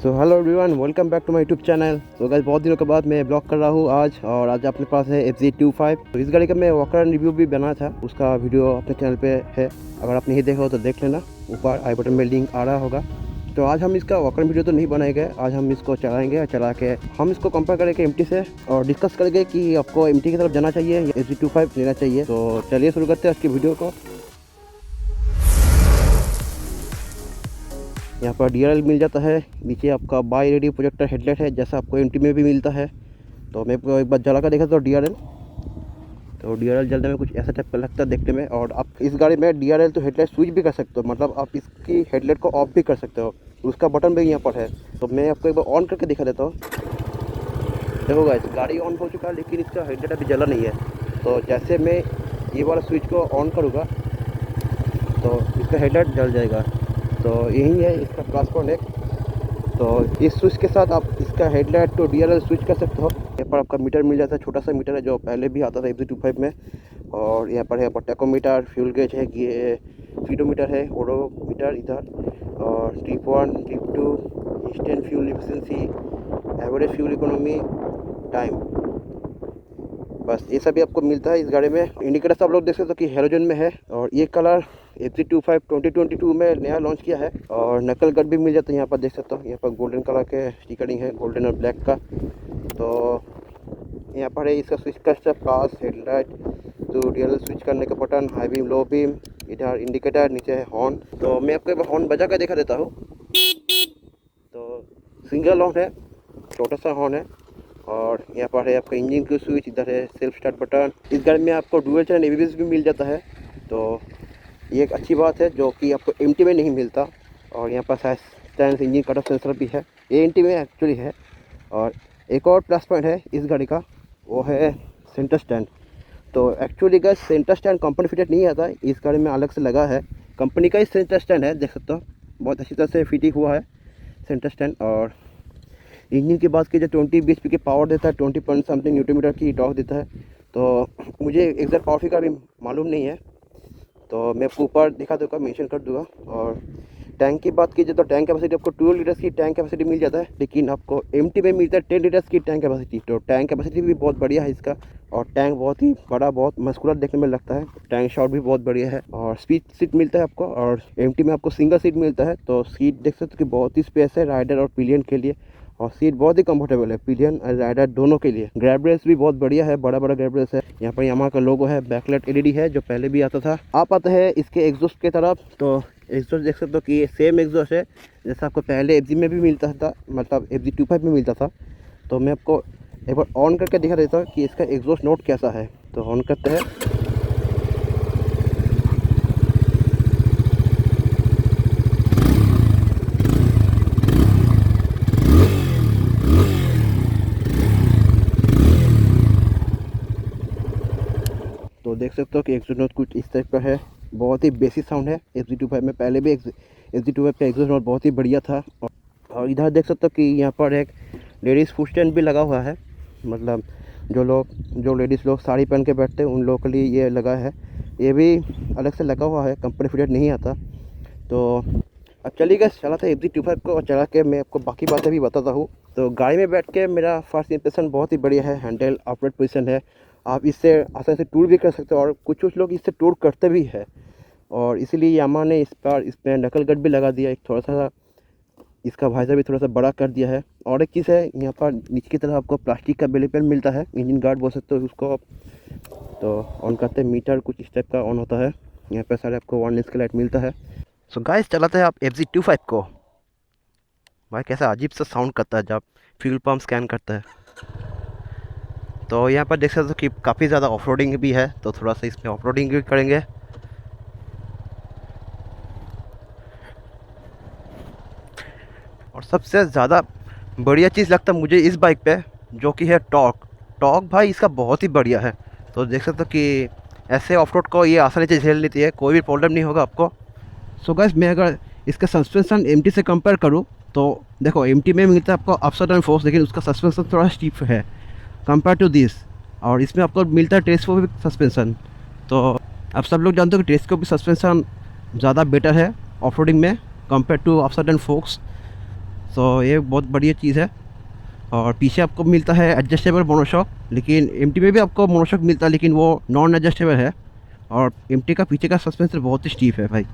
So hello everyone, welcome back to my YouTube channel. तो guys, बहुत दिनों के बाद मैं ब्लॉग कर रहा हूँ आज, और आज अपने पास है FZ25। तो इस गाड़ी का मैं वॉकर एंड रिव्यू भी बना था, उसका वीडियो अपने चैनल पे है। अगर आप नहीं देखा हो तो देख लेना, ऊपर आई बटन में लिंक आ रहा होगा। तो आज हम इसका वॉकर वीडियो तो नहीं बनाएंगे, आज हम इसको चलाएंगे और चला के हम इसको कंपेयर करेंगे MT से और डिस्कस करेंगे कि आपको MT की तरफ जाना चाहिए या FZ25 लेना चाहिए। तो चलिए शुरू करते हैं आज की वीडियो को। यहाँ पर DRL मिल जाता है, नीचे आपका बाई रेडियो प्रोजेक्टर हेडलाइट है जैसा आपको MT में भी मिलता है। तो मैं आपको एक बार जला कर देखा तो DRL जलने में कुछ ऐसा टाइप का लगता है देखने में। और आप इस गाड़ी में DRL तो हेडलाइट स्विच भी कर सकते हो, मतलब आप इसकी हेडलाइट को ऑफ भी कर सकते हो, उसका बटन भी यहाँ पर है। तो मैं आपको एक बार ऑन करके दिखा देता हूँ। देखो गाइस, गाड़ी ऑन हो चुका है लेकिन इसका हेडलाइट अभी जला नहीं है। तो जैसे मैं ये वाला स्विच को ऑन करूँगा तो इसका हेडलाइट जल जाएगा। तो यही है इसका प्लस पॉइंट है। तो इस स्विच के साथ आप इसका हेडलाइट तो DRL स्विच कर सकते हो। यहाँ पर आपका मीटर मिल जाता है, छोटा सा मीटर है जो पहले भी आता था FZ25 में। और यहाँ पर है टैकोमीटर, फ्यूल गेज है, ये स्पीडोमीटर है, ओडोमीटर इधर, और trip 1, trip 2, instant fuel efficiency, average fuel economy, time, बस ये सभी आपको मिलता है इस गाड़ी में। इंडिकेटर आप लोग देख सकते हो कि हेलोजन में है। और ये कलर FZ25 2022 में नया लॉन्च किया है। और नकल गट भी मिल जाता है, यहाँ पर देख सकते हो। यहाँ पर गोल्डन कलर के स्टिकरिंग है, गोल्डन और ब्लैक का। तो यहाँ पर है इसका स्विच का स्टेप, पास, हेडलाइट, तो DRL स्विच करने का button, high beam, low beam, इधर इंडिकेटर, नीचे है हॉर्न। तो मैं आपको एक बार हॉर्न बजा कर दिखा देता हूँ। तो सिंगल हॉर्न है, छोटा सा हॉर्न है। और यहाँ पर है आपका इंजन की स्विच, इधर है सेल्फ स्टार्ट बटन। इस गाड़ी में आपको डुअल चैनल ABS भी मिल जाता है, तो ये एक अच्छी बात है जो कि आपको MT में नहीं मिलता। और यहाँ पर silence engine cut off sensor भी है, ये MT में एक्चुअली है। और एक और प्लस पॉइंट है इस गाड़ी का, वो है सेंटर स्टैंड। तो एक्चुअली का सेंटर स्टैंड कंपनी फिटेड नहीं आता, इस गाड़ी में अलग से लगा है, कंपनी का ही सेंटर स्टैंड है, देख सकते हो। बहुत अच्छी तरह से फिटिंग हुआ है सेंटर स्टैंड। और इंजन की बात की जो 20 bhp की पावर देता है, 20 पॉइंट समथिंग न्यूटन मीटर की टॉर्क देता है। तो मुझे एग्जैक्ट पावर फिगर भी मालूम नहीं है, तो मैं आपको ऊपर दिखा दूँगा, मेंशन कर दूँगा। और टैंक की बात कीजिए तो टैंक कैपेसिटी आपको 12 लीटर्स की टैंक कैपेसिटी मिल जाता है, लेकिन आपको MT में मिलता है 10 लीटर्स की टैंक कैपेसिटी। तो टैंक कैपेसिटी भी बहुत बढ़िया है इसका, और टैंक बहुत ही बड़ा, बहुत मस्कुलर देखने में लगता है। टैंक शॉट भी बहुत बढ़िया है। और सीट मिलता है आपको, और MT में आपको सिंगल सीट मिलता है। तो सीट देख सकते हो कि बहुत ही स्पेस है राइडर और पिलियन के लिए, और सीट बहुत ही कंफर्टेबल है पिलियन और राइडर दोनों के लिए। ग्रैब रेल्स भी बहुत बढ़िया है, बड़ा बड़ा ग्रैब रेल्स है। यहाँ पर यामाहा का लोगो है, बैकलाइट LED है जो पहले भी आता था। आप आते हैं इसके एग्जॉस्ट की तरफ, तो एग्जॉस्ट देख सकते हो कि ये सेम एग्जॉस्ट है जैसा आपको पहले FZ में भी मिलता था, मतलब FZ25 में मिलता था। तो मैं आपको एक बार ऑन करके दिखा देता हूँ कि इसका एग्जॉस्ट नोट कैसा है। तो ऑन करते हैं। तो देख सकते हो कि एग्जॉस्ट नोट कुछ इस टाइप का है, बहुत ही बेसिक साउंड है। FZ25 में पहले भी FZ25 का एग्जॉस्ट नोट बहुत ही बढ़िया था। और इधर देख सकते हो कि यहाँ पर एक लेडीज़ फुट स्टैंड भी लगा हुआ है, मतलब जो लेडीज़ लोग साड़ी पहन के बैठते हैं उन लोगों के लिए ये लगा है। ये भी अलग से लगा हुआ है, कंपनी फिटेड नहीं आता। तो अब चलिए गए चलाते हैं FZ25 को, और चला के मैं आपको बाकी बातें भी बताता हूँ। तो गाड़ी में बैठ के मेरा फर्स्ट इंप्रेशन बहुत ही बढ़िया है। हैंडल अपवर्ड पोजीशन है, आप इससे आसानी से टूर भी कर सकते हो, और कुछ लोग इससे टूर करते भी है। और इसीलिए यामाहा ने इसमें नकल गट भी लगा दिया, एक थोड़ा सा इसका वाइजर भी थोड़ा सा बड़ा कर दिया है। और एक चीज़ है, यहाँ पर नीचे की तरफ आपको प्लास्टिक का बेली पेन मिलता है, इंजन गार्ड बोल सकते हो उसको। तो ऑन करते हैं, मीटर कुछ इस टाइप का ऑन होता है। यहाँ पर सारे आपको 1 इंच का लाइट मिलता है। सो गाइस, चलाते हैं आप FZ25 को। भाई कैसा अजीब सा साउंड करता है जब फ्यूल पम्प स्कैन करता है। तो यहाँ पर देख सकते हो कि काफ़ी ज़्यादा ऑफरोडिंग भी है, तो थोड़ा सा इसमें ऑफरोडिंग भी करेंगे। और सबसे ज़्यादा बढ़िया चीज़ लगता है मुझे इस बाइक पे, जो कि है टॉर्क भाई इसका बहुत ही बढ़िया है। तो देख सकते हो कि ऐसे ऑफरोड को ये आसानी से झेल लेती है, कोई भी प्रॉब्लम नहीं होगा आपको। सो गाइस, मैं अगर इसका सस्पेंशन MT से कंपेयर करूँ तो देखो, MT में मिलता है आपको अपसाइड डाउन फोर्स, लेकिन उसका सस्पेंशन थोड़ा स्टीफ है कंपेयर टू दिस। और इसमें आपको मिलता है टेलीस्कोपिक सस्पेंशन। तो आप सब लोग जानते हो कि टेलीस्कोपिक सस्पेंशन ज़्यादा बेटर है ऑफ रोडिंग में compare to upside down forks. So ये बहुत बढ़िया चीज़ है। और पीछे आपको मिलता है एडजस्टेबल मोनोशॉक, लेकिन एमटी में भी आपको मोनोशॉक मिलता है लेकिन वो नॉन एडजस्टेबल है। और एमटी का पीछे का सस्पेंसर बहुत ही स्टीफ है भाई,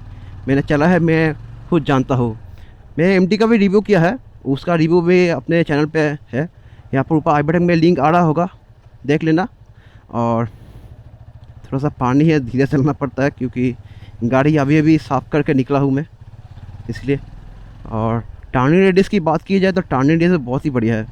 मैंने चला है, मैं खुद जानता हूँ। मैं एमटी का भी रिव्यू किया है, उसका रिव्यू भी अपने चैनल पे है, यहाँ पर ऊपर आई बटन में लिंक आ रहा होगा, देख लेना। और थोड़ा सा पानी है, धीरे चलना पड़ता है क्योंकि गाड़ी अभी अभी साफ़ करके निकला हूँ मैं, इसलिए। और टर्निंग रेडियस की बात की जाए तो टर्निंग रेडियस बहुत ही बढ़िया है।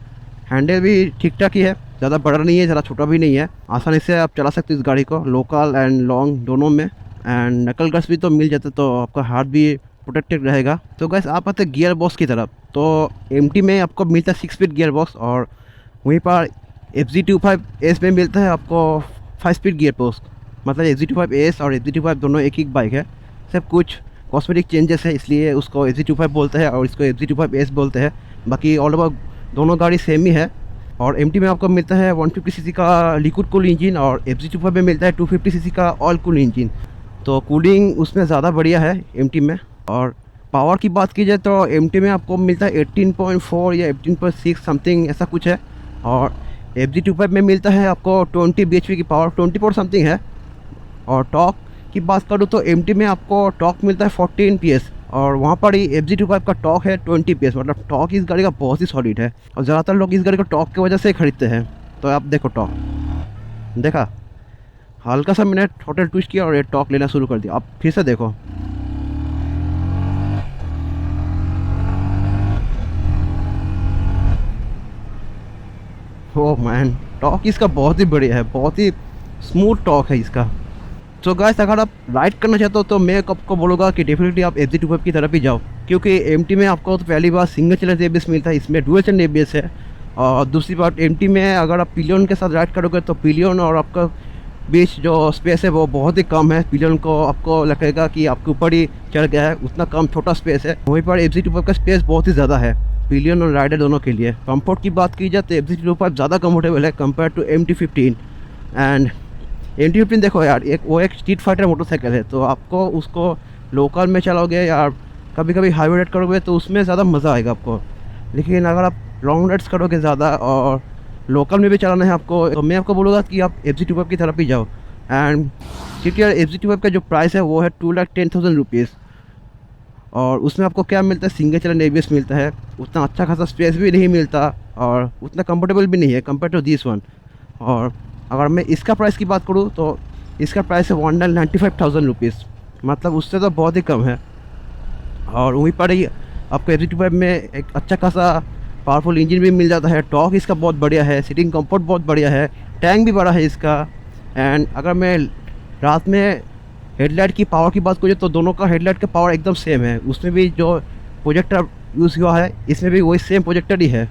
हैंडल भी ठीक ठाक ही है, ज़्यादा बड़ा नहीं है, ज़्यादा छोटा भी नहीं है, आसानी से आप चला सकते हो इस गाड़ी को लोकल एंड लॉन्ग दोनों में। एंड नकल गट्स भी तो मिल जाते तो आपका हाथ भी प्रोटेक्टेड रहेगा। तो गैस आप आते गियर बॉक्स की तरफ, तो एमटी में आपको मिलता है 6 स्पीड गियर बॉक्स, और वहीं पर FZ25S में मिलता है आपको 5 स्पीड गियर बॉक्स। मतलब FZ25S और FZ25 दोनों एक ही बाइक है, सब कुछ कॉस्मेटिक चेंजेस है, इसलिए उसको FZ25 बोलते हैं और इसको FZ25S बोलते हैं। बाकी ऑल ओवर दोनों गाड़ी सेम ही है। और एमटी में आपको मिलता है 150 सीसी का लिक्विड कूल इंजन और FZ25 में मिलता है 250 सीसी का ऑयल कूल इंजन। तो कूलिंग उसमें ज़्यादा बढ़िया है एमटी में। और पावर की बात की जाए तो एमटी में आपको मिलता है 18.4 या 18.6 समथिंग ऐसा कुछ है, और FZ25 में मिलता है आपको 20 bhp की पावर, 24 समथिंग है। और टॉक की बात करूँ तो एमटी में आपको टॉक मिलता है 14 PS, और वहाँ पर ही FZ25 का टॉक है 20 PS। मतलब टॉक इस गाड़ी का बहुत ही सॉलिड है, और ज़्यादातर लोग इस गाड़ी को टॉक की वजह से खरीदते हैं। तो आप देखो टॉक, देखा हल्का सा मैंने थ्रॉटल ट्विस्ट किया और ये टॉक लेना शुरू कर दिया। आप फिर से देखो, ओह मैन, टॉक इसका बहुत ही बढ़िया है, बहुत ही स्मूथ टॉक है इसका। तो गाइस अगर आप राइड करना चाहते हो तो मैं आपको बोलूँगा कि डेफिनेटली आप FZ25 की तरफ ही जाओ, क्योंकि एमटी में आपको तो पहली बार सिंगल चैनल ABS मिलता है, इसमें डुअल चैनल ABS है। और दूसरी बात एमटी में अगर आप पिलियन के साथ राइड करोगे तो पिलियन और आपका बीच जो स्पेस है वो बहुत ही कम है। पिलियन को आपको लगेगा कि आपके ऊपर ही चढ़ गया है, उतना कम छोटा स्पेस है। वहीं पर FZ25 का स्पेस बहुत ही ज़्यादा है पिलियन और राइडर दोनों के लिए। कंफर्ट की बात की जाए तो FZ25 ज़्यादा कंफर्टेबल है compare to MT-15। And MT-15 देखो यार, एक स्ट्रीट फाइटर मोटरसाइकिल है, तो आपको उसको लोकल में चलाओगे या कभी कभी हाईवे राइड करोगे तो उसमें ज़्यादा मज़ा आएगा आपको। लेकिन अगर आप लॉन्ग राइड्स करोगे ज़्यादा और लोकल में भी चलाना है आपको, तो मैं आपको बोलूँगा कि आप FZ25 की तरफ ही जाओ। एंड क्योंकि यार FZ25 का जो प्राइस है वो है 2,10,000 रुपीज़, और उसमें आपको क्या मिलता है, सिंगल चैनल ABS मिलता है, उतना अच्छा खासा स्पेस भी नहीं मिलता और उतना कंफर्टेबल भी नहीं है कंपेयर टू दिस वन। और अगर मैं इसका प्राइस की बात करूँ तो इसका प्राइस है 1,95,000 रुपीज़, मतलब उससे तो बहुत ही कम है। और वहीं पर ही आपको FZ25 में एक अच्छा खासा पावरफुल इंजन भी मिल जाता है, टॉक इसका बहुत बढ़िया है, सीटिंग कंफर्ट बहुत बढ़िया है, टैंक भी बड़ा है इसका। एंड अगर मैं रात में हेडलाइट की पावर की बात करूँ तो दोनों का हेडलाइट का पावर एकदम सेम है, उसमें भी जो प्रोजेक्टर यूज़ हुआ है इसमें भी वही सेम प्रोजेक्टर ही है।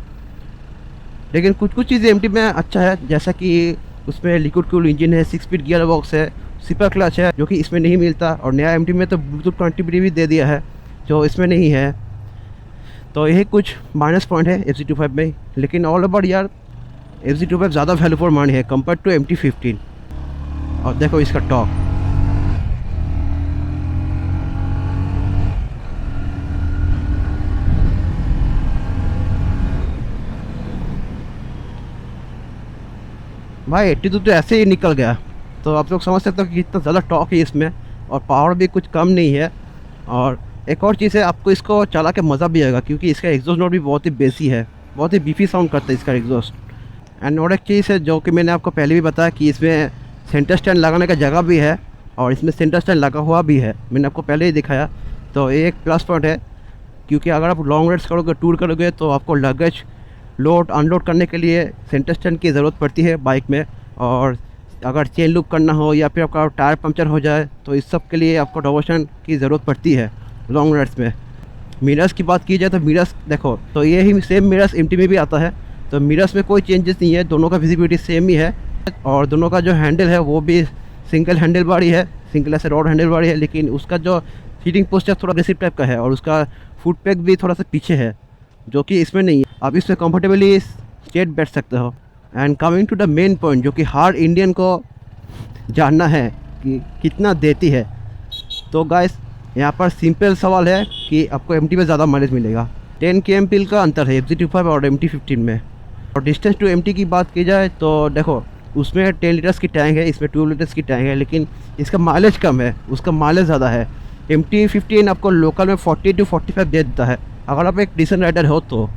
लेकिन कुछ कुछ चीज़ें एमटी में अच्छा है, जैसा कि उसमें लिक्विड कूल इंजन है, 6 स्पीड गियर बॉक्स है, सिपर क्लच है जो कि इसमें नहीं मिलता, और नया एमटी में तो ब्लूटूथ कनेक्टिविटी भी दे दिया है जो इसमें नहीं है। तो यही कुछ माइनस पॉइंट है FZ25 में। लेकिन ऑल ओवर यार FZ25 ज़्यादा वैल्यू फॉर मनी है कंपेयर टू MT-15। और देखो इसका टॉक, भाई 82 तो ऐसे ही निकल गया। तो आप लोग समझ सकते हो कि कितना ज़्यादा टॉक है इसमें, और पावर भी कुछ कम नहीं है। और एक और चीज़ है, आपको इसको चला के मज़ा भी आएगा क्योंकि इसका एग्जॉस्ट नोट भी बहुत ही बेसी है, बहुत ही बीफी साउंड करता है इसका एग्जॉस्ट। एंड और एक चीज़ है जो कि मैंने आपको पहले भी बताया कि इसमें सेंटर स्टैंड लगाने का जगह भी है, और इसमें सेंटर स्टैंड लगा हुआ भी है, मैंने आपको पहले ही दिखाया। तो ये एक प्लस पॉइंट है, क्योंकि अगर आप लॉन्ग राइड्स करोगे, टूर करोगे, तो आपको लगेज लोड अनलोड करने के लिए सेंटर स्टैंड की ज़रूरत पड़ती है बाइक में। और अगर चेन लूप करना हो या फिर आपका टायर पंक्चर हो जाए तो इस सब के लिए आपको डबल की ज़रूरत पड़ती है लॉन्ग राइड्स में। मिरर्स की बात की जाए तो मिरर्स देखो, तो ये ही सेम मिरर्स एमटी में भी आता है, तो मिरर्स में कोई चेंजेस नहीं है, दोनों का विजिबिलिटी सेम ही है। और दोनों का जो हैंडल है वो भी सिंगल हैंडल बारी है, सिंगल ऐसे रॉड हैंडल बारी है, लेकिन उसका जो सीटिंग पोस्चर थोड़ा अग्रेसिव टाइप का है, और उसका फुट पैक भी थोड़ा सा पीछे है जो कि इसमें नहीं है। आप इसमें कंफर्टेबली स्ट्रेट बैठ सकते हो। And coming to the main point जो कि हर इंडियन को जानना है कि कितना देती है, तो गाइस यहाँ पर सिंपल सवाल है कि आपको एमटी में ज़्यादा माइलेज मिलेगा। 10 kmpl का अंतर है FZ25 और MT-15 में। और डिस्टेंस टू MT की बात की जाए तो देखो उसमें 10 लीटर्स की टैंक है, इसमें 12 लीटर्स की टैंक है, लेकिन इसका माइलेज कम है, उसका माइलेज ज़्यादा है। MT-15 आपको लोकल में 40 to 45 दे देता है अगर आप एक डिसेंट राइडर हो तो।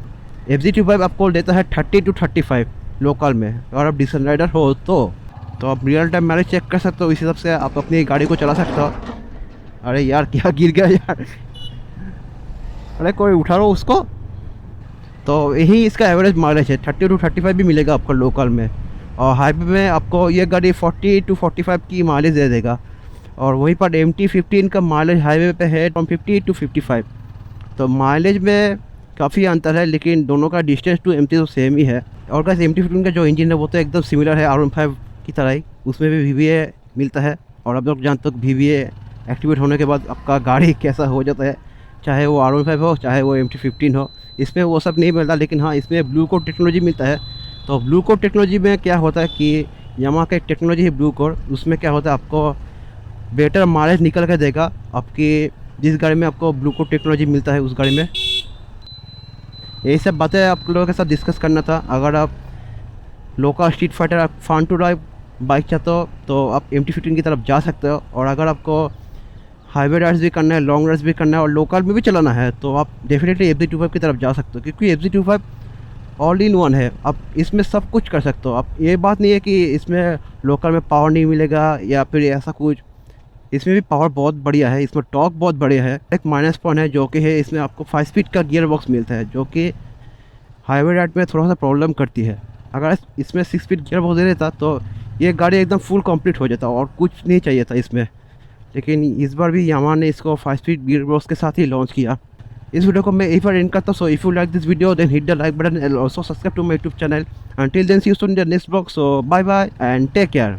FZ25 आपको देता है 30 to 35 लोकल में अगर आप डिसेंट राइडर हो तो आप रियल टाइम माइलेज चेक कर सकते हो, इस हिसाब से आप अपनी गाड़ी को चला सकते हो। अरे यार क्या गिर गया यार, अरे कोई उठा लो उसको। तो यही इसका एवरेज माइलेज है, 30 to 35 भी मिलेगा आपको लोकल में, और हाईवे में आपको ये गाड़ी 40 to 45 की माइलेज दे देगा। और वहीं पर MT-15 का माइलेज हाईवे पे है फ्रॉम 50 to 55। तो माइलेज में काफ़ी अंतर है, लेकिन दोनों का डिस्टेंस टू MT तो सेम ही है। और गाइस MT-15 का जो इंजन है वो तो एकदम सिमिलर है R15 की तरह ही, उसमें भी VVA मिलता है। और आप लोग जानते हो VVA एक्टिवेट होने के बाद आपका गाड़ी कैसा हो जाता है, चाहे वो R15 हो चाहे वो MT-15 हो। इसमें वो सब नहीं मिलता, लेकिन हाँ इसमें ब्लू कोड टेक्नोलॉजी मिलता है। तो ब्लू कोड टेक्नोलॉजी में क्या होता है कि यामाहा का एक टेक्नोलॉजी है ब्लू कोड, उसमें क्या होता है आपको बेटर माइलेज निकल कर देगा आपकी जिस गाड़ी में आपको ब्लू कोड टेक्नोलॉजी मिलता है उस गाड़ी में। यही सब बातें आप लोगों के साथ डिस्कस करना था। अगर आप local street fighter fun to drive bike चाहते हो तो आप MT-15 की तरफ जा सकते हो। और अगर आपको हाईवे राइड्स भी करना है, लॉन्ग राइड्स भी करना है और लोकल में भी चलाना है तो आप डेफिनेटली FZ25 की तरफ जा सकते हो, क्योंकि FZ25 ऑल इन वन है। आप इसमें सब कुछ कर सकते हो। आप ये बात नहीं है कि इसमें लोकल में पावर नहीं मिलेगा या फिर ऐसा कुछ, इसमें भी पावर बहुत बढ़िया है, इसमें टॉर्क बहुत बढ़िया है। एक माइनस पॉइंट है जो कि है इसमें आपको 5 स्पीड का गियर बॉक्स मिलता है, जो कि हाईवे राइड में थोड़ा सा प्रॉब्लम करती है। अगर इसमें 6 स्पीड गियर बॉक्स दे देता तो ये गाड़ी एकदम फुल कंप्लीट हो जाता और कुछ नहीं चाहिए था इसमें। लेकिन इस बार भी यामाहा ने इसको 5 स्पीड गियर बॉक्स के साथ ही लॉन्च किया। इस वीडियो को मैं यहीं पर एंड करता हूँ। So if you like this video then hit the like button and also subscribe to my YouTube channel. Until then, see you soon in the next vlog. So bye bye and take care.